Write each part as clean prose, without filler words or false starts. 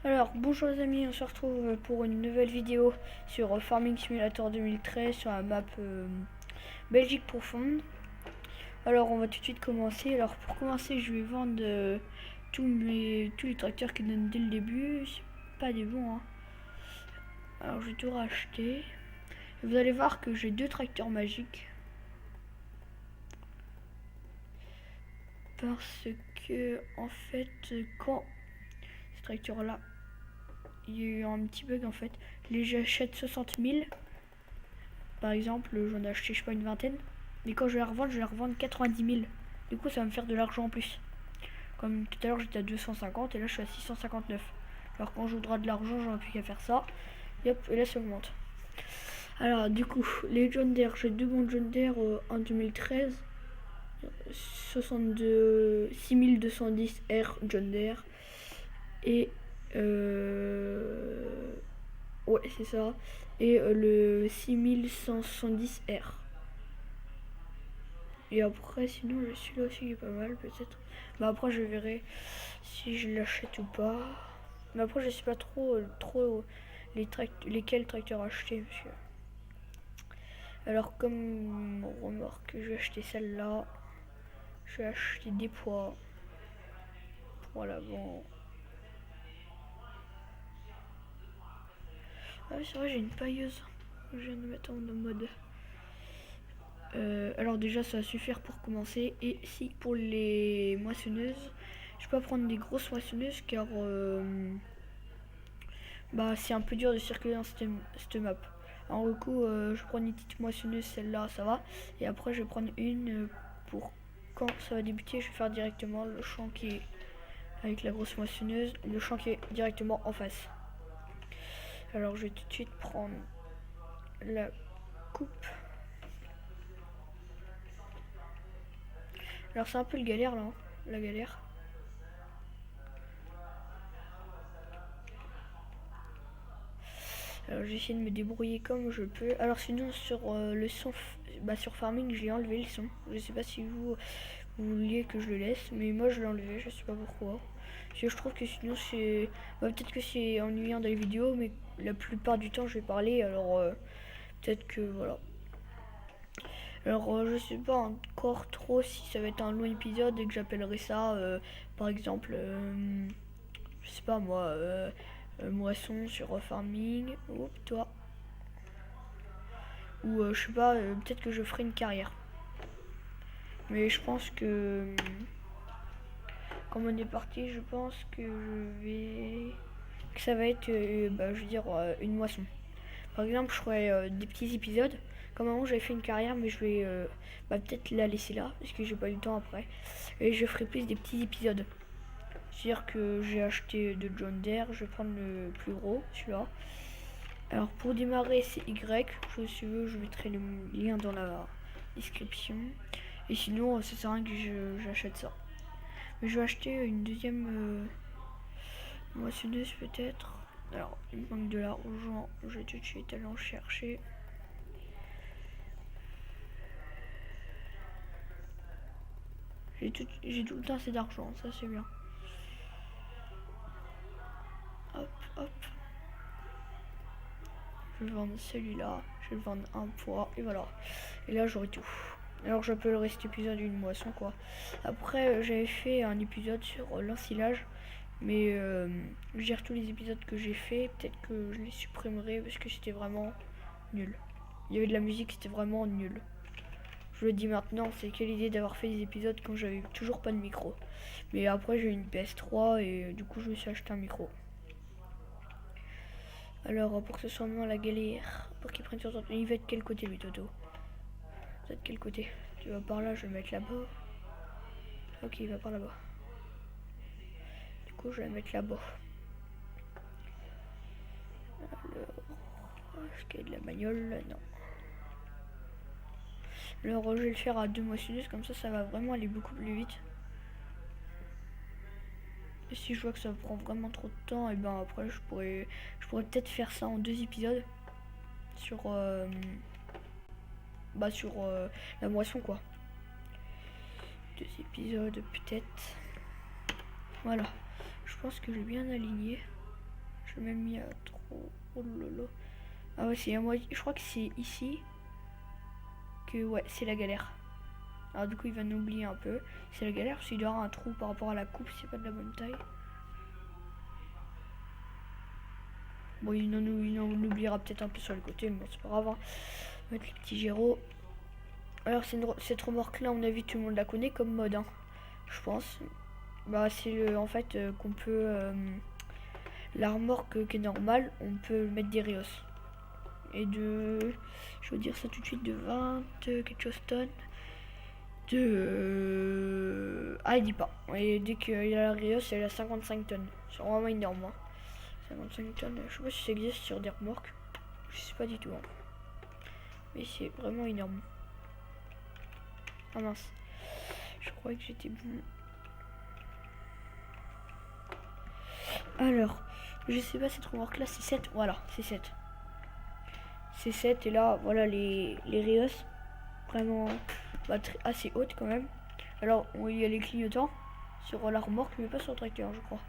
Alors, bonjour les amis, on se retrouve pour une nouvelle vidéo sur Farming Simulator 2013 sur la map Belgique profonde. Alors, on va tout de suite commencer. Alors, pour commencer, je vais vendre tous les tracteurs qui donnent dès le début. C'est pas des bons, hein. Alors, je vais tout racheter. Vous allez voir que j'ai 2 tracteurs magiques. Parce que, en fait, quand ce tracteur-là, il y a eu un petit bug en fait. Les j'achète 60 000. Par exemple, j'en ai acheté, je sais pas, une vingtaine. Mais quand je vais la revendre, je vais la revendre 90 000. Du coup, ça va me faire de l'argent en plus. Comme tout à l'heure, j'étais à 250 et là, je suis à 659. Alors, quand je voudrais de l'argent, j'aurai plus qu'à faire ça. Et hop, et là, ça augmente. Alors, du coup, les John Deere, j'ai 2 bons John Deere en 2013. 6210 R John Deere. Et ouais, c'est ça. Et le 6170R. Et après, sinon, celui-là aussi il est pas mal, peut-être. Mais après, je verrai si je l'achète ou pas. Mais après, je sais pas trop lesquels tracteurs acheter. Parce que... Alors, comme remorque, je vais acheter celle-là. Je vais acheter des poids pour l'avant. Ah oui, c'est vrai, j'ai une pailleuse. Je viens de mettre en mode. Alors déjà ça va suffire pour commencer. Et si pour les moissonneuses, je peux prendre des grosses moissonneuses car bah c'est un peu dur de circuler dans cette map. Alors du coup je prends une petite moissonneuse, celle-là ça va. Et après je vais prendre une pour quand ça va débuter, je vais faire directement le champ qui est avec la grosse moissonneuse, le champ qui est directement en face. Alors je vais tout de suite prendre la coupe. Alors c'est un peu le galère là, hein, la galère. Alors j'essaie de me débrouiller comme je peux. Alors sinon sur le son, sur Farming j'ai enlevé le son. Je sais pas si vous vouliez que je le laisse, mais moi je l'ai enlevé, je sais pas pourquoi. Parce que je trouve que sinon c'est... peut-être que c'est ennuyant dans les vidéos, mais la plupart du temps je vais parler, alors peut-être que voilà. Alors je sais pas encore trop si ça va être un long épisode et que j'appellerai ça par exemple, je sais pas moi, moisson sur farming. Oups, toi. Ou je sais pas, peut-être que je ferai une carrière. Mais je pense que comme on est parti, je pense que je vais... que ça va être, je veux dire, une moisson. Par exemple, je ferai des petits épisodes. Comme avant, j'avais fait une carrière, mais je vais peut-être la laisser là, parce que j'ai pas eu le temps après. Et je ferai plus des petits épisodes. C'est-à-dire que j'ai acheté de John Deere, je vais prendre le plus gros, celui-là. Alors pour démarrer, c'est Y. Si tu veux, je mettrai le lien dans la description. Et sinon, ça sert à rien que j'achète ça. Mais je vais acheter une deuxième moissonneuse peut-être. Alors, il me manque de l'argent. Je vais tout de suite aller en chercher. J'ai tout le temps assez d'argent, ça c'est bien. Hop, hop. Je vais vendre celui-là. Je vais vendre un poids. Et voilà. Et là, j'aurai tout. Alors j'appellerai cet épisode une moisson quoi. Après j'avais fait un épisode sur l'ensilage. Mais je gère tous les épisodes que j'ai fait. Peut-être que je les supprimerai parce que c'était vraiment nul. Il y avait de la musique, c'était vraiment nul. Je le dis maintenant, c'est quelle idée d'avoir fait des épisodes quand j'avais toujours pas de micro. Mais après j'ai eu une PS3 et du coup je me suis acheté un micro. Alors pour que ce soit moins la galère, pour qu'il prenne sur ton... Il va de quel côté lui Toto? Il va de quel côté? Tu vas par là, je vais le mettre là-bas. Ok, il va par là-bas. Du coup je vais le mettre là-bas. Alors, est-ce qu'il y a de la bagnole? Non. Alors je vais le faire à 2 moissonneuses, comme ça va vraiment aller beaucoup plus vite. Et si je vois que ça prend vraiment trop de temps, et ben après je pourrais peut-être faire ça en 2 épisodes sur la moisson quoi. 2 épisodes peut-être. Voilà. Je pense que j'ai bien aligné. J'ai même mis à trop. Oh là là. Ah ouais, c'est à moitié. Je crois que c'est ici que ouais, c'est la galère. Alors du coup, il va nous oublier un peu. C'est la galère parce qu'il doit y avoir un trou par rapport à la coupe, c'est pas de la bonne taille. Bon, il en oubliera peut-être un peu sur le côté, mais bon, c'est pas grave. Hein. On va mettre les petits gyros. Alors cette remorque là, on a vu tout le monde la connaît comme mode, hein, je pense. Bah c'est en fait qu'on peut la remorque qui est normale, on peut mettre des Rios. Et je veux dire ça tout de suite, de 20 quelque chose tonnes. Ah, il dit pas. Et dès qu'il y a la Rios, elle a 55 tonnes. C'est vraiment énorme. Hein. 55 tonnes, je sais pas si ça existe sur des remorques. Je sais pas du tout. Hein. Mais c'est vraiment énorme. Ah mince. Je croyais que j'étais bon. Alors, je sais pas cette remorque là, c'est 7. Voilà, c'est 7. C'est 7 et là, voilà les Rios. Vraiment assez hautes quand même. Alors, il y a les clignotants sur la remorque, mais pas sur le tracteur, je crois.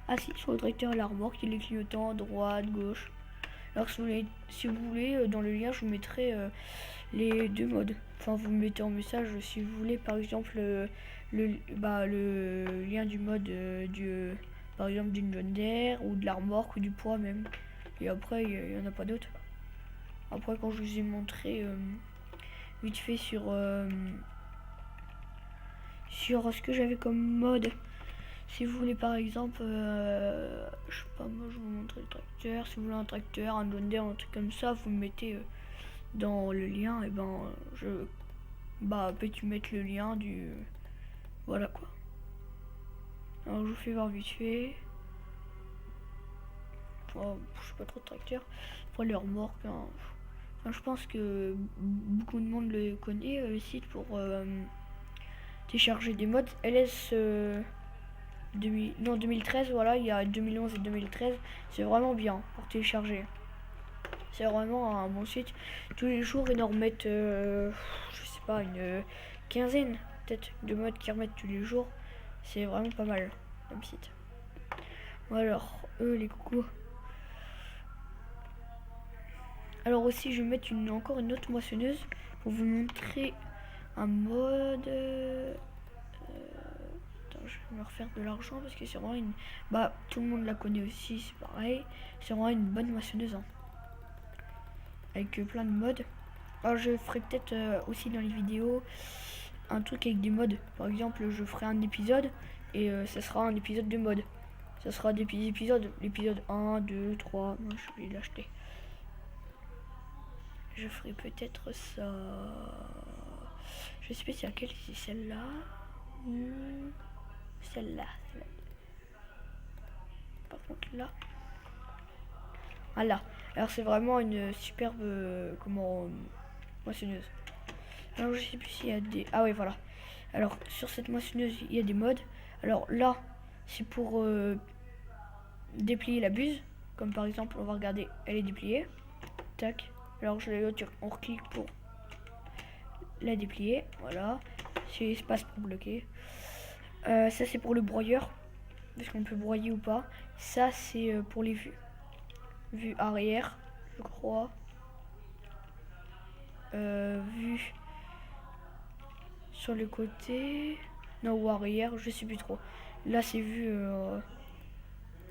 Ah si, sur le tracteur et la remorque, il y a les clignotants droite, gauche. Alors, si vous voulez, dans le lien, je vous mettrai les deux modes. Enfin, vous me mettez en message si vous voulez, par exemple, le lien du mode par exemple d'une John Deere ou de la remorque ou du poids même. Et après, il n'y en a pas d'autres. Après, quand je vous ai montré vite fait sur ce que j'avais comme mode, si vous voulez par exemple, je sais pas, moi je vous montre le tracteur. Si vous voulez un tracteur, un John Deere, un truc comme ça, vous me mettez dans le lien, et ben peux-tu mettre le lien du voilà quoi. Alors je vous fais voir vite fait. Oh, je sais pas trop de tracteur. Après les remorques, hein. Enfin, je pense que beaucoup de monde le connaît, le site pour télécharger des mods. LS 2013, voilà, il y a 2011 et 2013. C'est vraiment bien pour télécharger. C'est vraiment un bon site. Tous les jours, ils en remettent, je sais pas, une quinzaine peut-être de mods qui remettent tous les jours. C'est vraiment pas mal comme site. Alors, les coucous. Alors aussi, je vais mettre encore une autre moissonneuse pour vous montrer un mode. Attends, je vais me refaire de l'argent parce que c'est vraiment une. Bah, tout le monde la connaît aussi, c'est pareil. C'est vraiment une bonne moissonneuse. Hein. Avec plein de modes. Alors, je ferai peut-être aussi dans les vidéos un truc avec des modes. Par exemple, je ferai un épisode et ça sera un épisode de mode. Ça sera des petits épisodes. L'épisode 1, 2, 3. Moi, je vais l'acheter. Je ferai peut-être ça. Je sais pas si laquelle c'est celle-là. Celle-là. Par contre là. Voilà. Alors c'est vraiment une superbe moissonneuse. Alors je sais plus s'il y a des. Ah ouais voilà. Alors sur cette moissonneuse il y a des modes. Alors là c'est pour déplier la buse. Comme par exemple on va regarder, elle est dépliée. Tac. Alors on reclique pour la déplier. Voilà. C'est espace pour bloquer. Ça c'est pour le broyeur. Est-ce qu'on peut broyer ou pas. Ça c'est pour les vues. Vue arrière, je crois. Vue sur le côté. Non, ou arrière, je sais plus trop. Là c'est vu.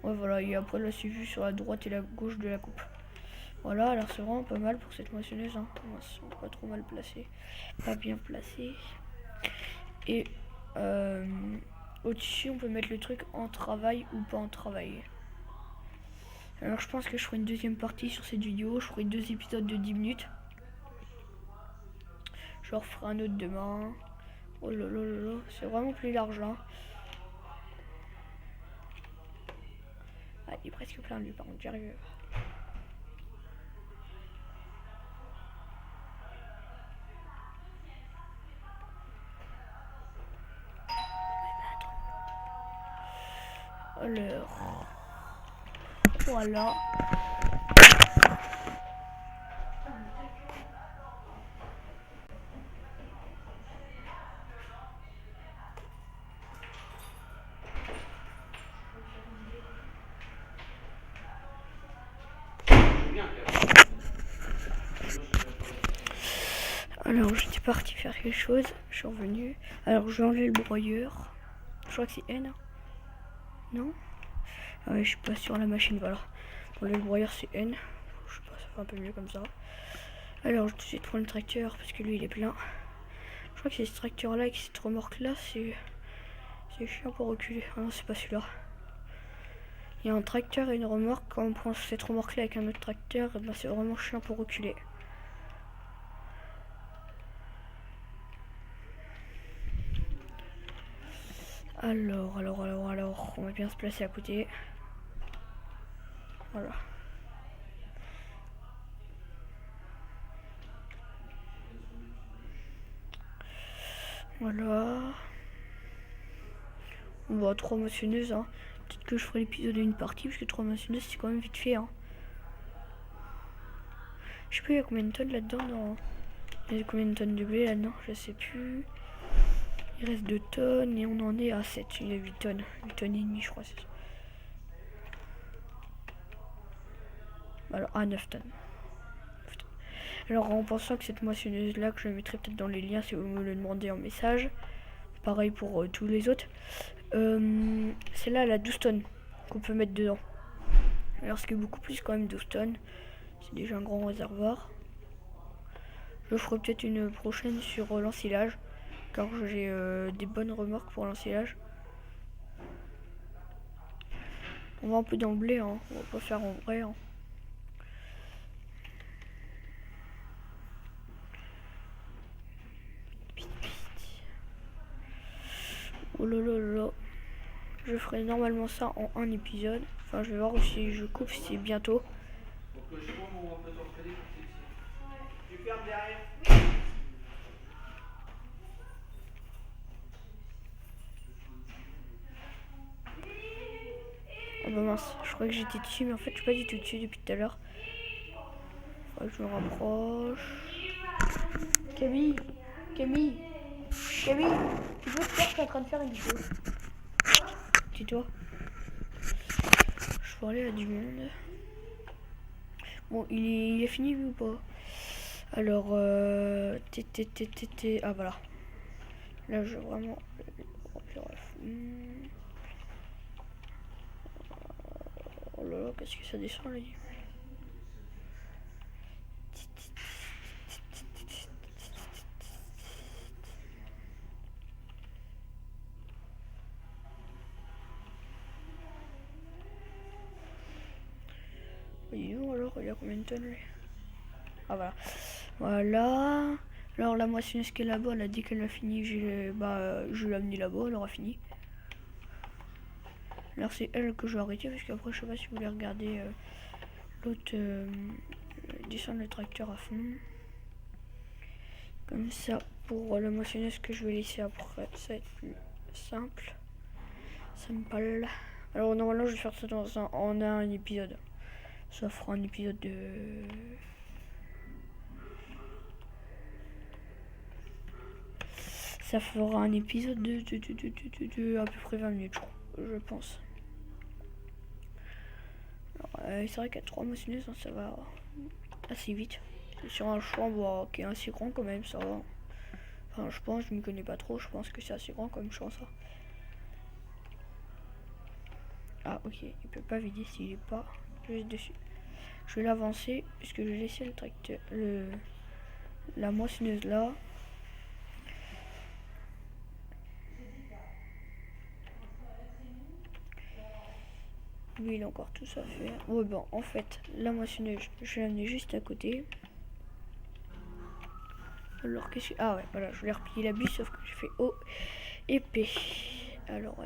Ouais voilà, et après là c'est vu sur la droite et la gauche de la coupe. Voilà, alors c'est vraiment pas mal pour cette moissonneuse. Hein. Pas trop mal placé. Pas bien placé. Et au-dessus on peut mettre le truc en travail ou pas en travail. Alors je pense que je ferai une deuxième partie sur cette vidéo. Je ferai 2 épisodes de 10 minutes. Je referai un autre demain. Oh là là là là, c'est vraiment plus large là. Ah, il est presque plein lui par contre, j'arrive. Alors, voilà. Alors j'étais parti faire quelque chose, je suis revenu. Alors j'ai enlevé le broyeur. Je crois que c'est N. Non? Ah ouais, je suis pas sur la machine, voilà. Pour le broyeur c'est N. Je sais pas, ça fait un peu mieux comme ça. Alors je vais tout de suite prendre le tracteur parce que lui il est plein. Je crois que c'est ce tracteur là et cette remorque là, c'est chiant pour reculer. Ah non, c'est pas celui-là. Il y a un tracteur et une remorque. Quand on prend cette remorque là avec un autre tracteur, ben c'est vraiment chiant pour reculer. Alors, on va bien se placer à côté. Voilà. Voilà. On voit 3 moissonneuses. Hein. Peut-être que je ferai l'épisode d'une partie, parce que 3 moissonneuses, c'est quand même vite fait. Hein. Je sais plus, il y a combien de tonnes là-dedans. Il y a combien de tonnes de blé là-dedans, je sais plus. Il reste 2 tonnes et on en est à 7. Il y a 8 tonnes. 8 tonnes et demie, je crois. Alors, à 9 tonnes. Alors, en pensant que cette moissonneuse-là, que je mettrai peut-être dans les liens si vous me le demandez en message. Pareil pour tous les autres. Celle-là, elle a 12 tonnes qu'on peut mettre dedans. Alors, ce qui est beaucoup plus quand même 12 tonnes. C'est déjà un grand réservoir. Je ferai peut-être une prochaine sur l'ensilage. Car j'ai des bonnes remorques pour l'ensilage. On va un peu dans le blé, hein. On va pas faire en vrai. Hein. Oh là là là. Je ferai normalement ça en un épisode. Enfin, je vais voir si je coupe, si c'est bientôt. Oh bah mince, je crois que j'étais dessus, mais en fait je suis pas du tout dessus depuis tout à l'heure. Faut que je me rapproche. Camille, tu veux te faire, je suis en train de faire une vidéo. Tais-toi. Je peux aller à du monde. Bon, il est fini ou pas? Alors, ah voilà. Là, je vais vraiment remplir la fond. Oh là là, qu'est-ce que ça descend là? Dis donc alors, il y a combien de tonnes lui? Ah voilà. Voilà. Alors la moissonneuse qui est là-bas, elle a dit qu'elle a fini, je l'ai amenée là-bas, elle aura fini. Alors c'est elle que je vais arrêter parce qu'après je sais pas si vous voulez regarder l'autre descendre le tracteur à fond. Comme ça pour la moissonneuse que je vais laisser après, ça va être plus simple. Ça me parle. Alors normalement je vais faire ça en un épisode. Ça fera un épisode de... Ça fera un épisode de à peu près 20 minutes, je pense. C'est vrai qu'à 3 moissonneuses, hein, ça va assez vite. Sur un champ qui est assez grand quand même, ça va. Enfin, je pense, je ne m'y connais pas trop, je pense que c'est assez grand comme champ, ça. Ah, ok, il peut pas vider s'il est pas juste dessus. Je vais l'avancer, puisque je vais laisser le tracteur, la moissonneuse là. Lui, il a encore tout ça à faire. Ouais, bon, en fait, la moissonneuse, je vais l'amener juste à côté. Alors, qu'est-ce que... Ah ouais, voilà, je voulais replier la buse, sauf que j'ai fait O et P. Alors.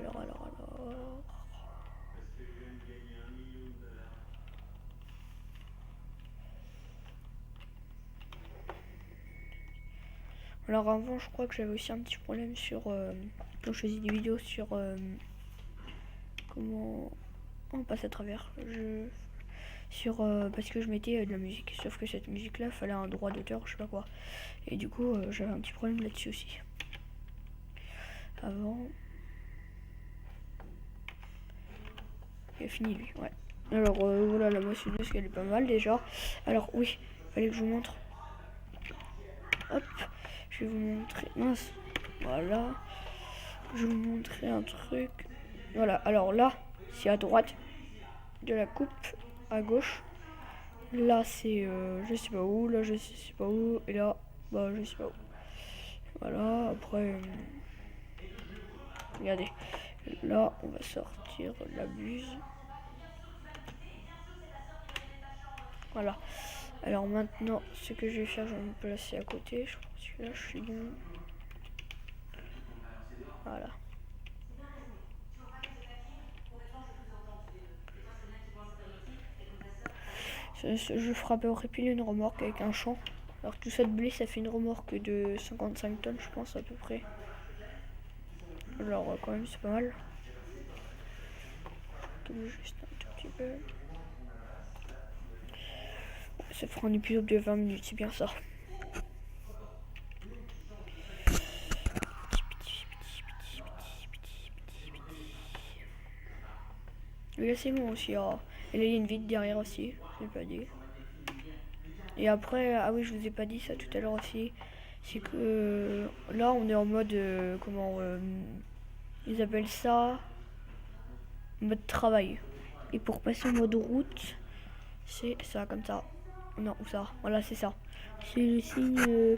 Alors avant, je crois que j'avais aussi un petit problème sur... quand je faisais des vidéos sur... comment... On passe à travers. Parce que je mettais de la musique. Sauf que cette musique-là, fallait un droit d'auteur, je sais pas quoi. Et du coup, j'avais un petit problème là-dessus aussi. Avant... Il a fini lui, ouais. Alors voilà, la moissonneuse, qu'elle est pas mal déjà. Alors oui, fallait que je vous montre. Hop. Je vais vous montrer. Mince. Voilà. Je vais vous montrer un truc. Voilà. Alors là, c'est à droite de la coupe, à gauche. Là, c'est je sais pas où. Là, je sais pas où. Et là, bah, je sais pas où. Voilà. Après, regardez. Là, on va sortir la buse. Voilà. Alors maintenant, ce que je vais faire, je vais me placer à côté. Je pense que là, je suis bon. Voilà. Je frapperai pile une remorque avec un champ. Alors tout ça de blé, ça fait une remorque de 55 tonnes, je pense, à peu près. Alors quand même, c'est pas mal. Juste un tout petit peu. Ça fera un épisode de 20 minutes, c'est bien ça. Et là c'est bon aussi. Oh. Et là il y a une vitre derrière aussi, je l'ai pas dit. Et après, ah oui, je vous ai pas dit ça tout à l'heure aussi. C'est que là on est en mode, comment ils appellent ça, mode travail. Et pour passer en mode route, c'est ça comme ça. Non, ou ça. Voilà, c'est ça. C'est le signe,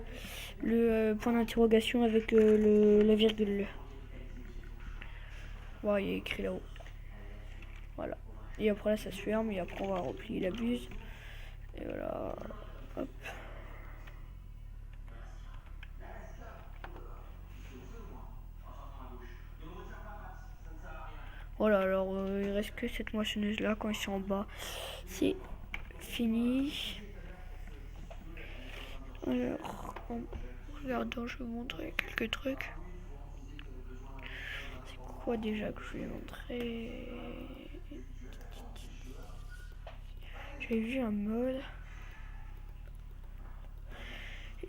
le point d'interrogation avec la virgule. Voilà, il y a écrit là-haut. Voilà. Et après là, ça se ferme. Et après, on va replier la buse. Et voilà. Hop. Voilà, alors il reste que cette moissonneuse là quand ils sont en bas. C'est fini. Alors, en regardant, je vais vous montrer quelques trucs. C'est quoi déjà que je vais montrer? J'ai vu un mode.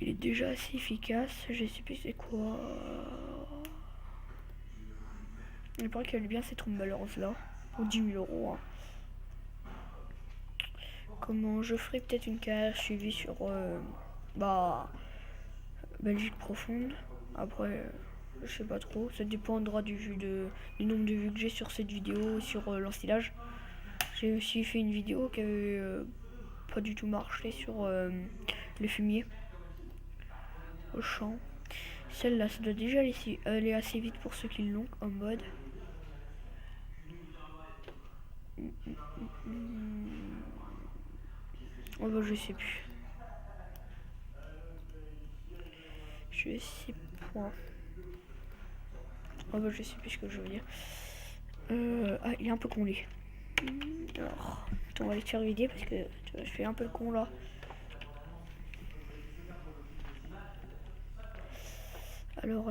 Il est déjà assez efficace. Je sais plus c'est quoi. Il paraît qu'elle est bien cette trompe-balance là. Pour 10 000 euros. Hein. Comment je ferai peut-être une carrière suivie sur Belgique profonde. Après, je sais pas trop. Ça dépendra du nombre de vues que j'ai sur cette vidéo, sur l'ensilage. J'ai aussi fait une vidéo qui avait pas du tout marché sur le fumier au champ. Celle-là, ça doit déjà aller assez vite pour ceux qui l'ont en mode. Oh bah je sais plus. Je sais point. Oh bah je sais plus ce que je veux dire. Ah, il est un peu con lui. Alors, attends, on va aller te faire vider parce que tu vois, je fais un peu le con là. Alors.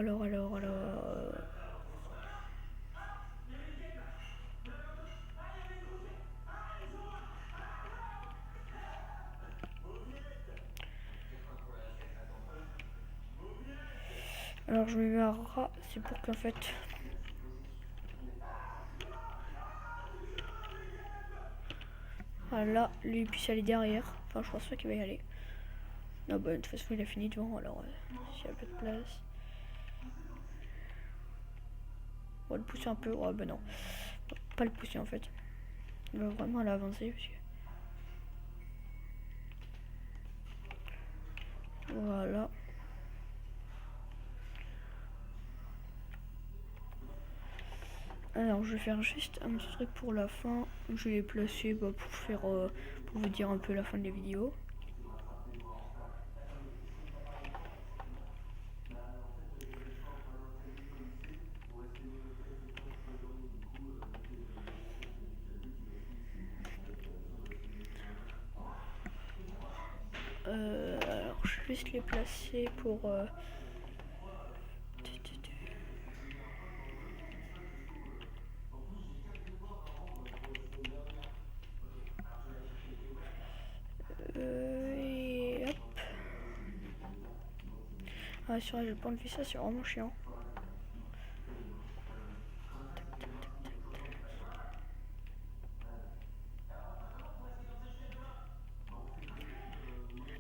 Alors je me mets à ras, c'est pour qu'en fait. Voilà, lui il puisse aller derrière. Enfin, je pense pas qu'il va y aller. Non, bah de toute façon il a fini devant, alors s'il y a peu de place. On va le pousser un peu. Oh bah non. Pas le pousser en fait. Il va vraiment aller avancer parce que. Voilà. Alors je vais faire juste un petit truc pour la fin. Je vais les placer pour faire pour vous dire un peu la fin de la vidéo. Alors je vais juste les placer pour et hop. Ah sûr, j'ai pas enlevé ça, c'est vraiment chiant.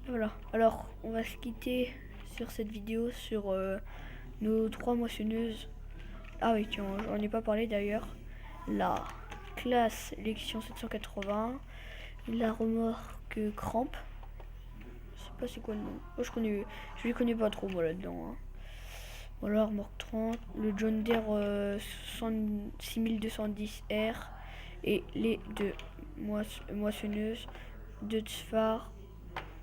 Voilà, alors on va se quitter sur cette vidéo sur nos 3 moissonneuses. Ah oui, tiens, j'en ai pas parlé d'ailleurs. La classe Lexion 780, la remorque Cramp. Je sais pas c'est quoi le nom. Moi je les connais pas trop moi là-dedans. Hein. Voilà, remorque 30, le John Deere 6210R et les deux moissonneuses de Tfar.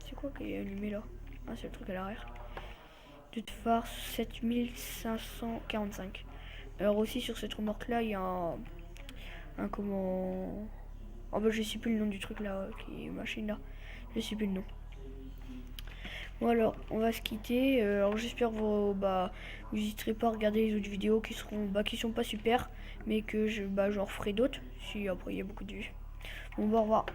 C'est quoi qui est allumé là? Ah, c'est le truc à l'arrière. De Tfar 7545. Alors aussi sur cette remorque là, il y a un comment... Oh bah je sais plus le nom du truc là, qui est machine là. Je sais plus le nom. Bon alors, on va se quitter. Alors j'espère que vous n'hésiterez pas à regarder les autres vidéos qui sont pas super, mais que j'en referai d'autres si après il y a beaucoup de vues. Bon, au revoir.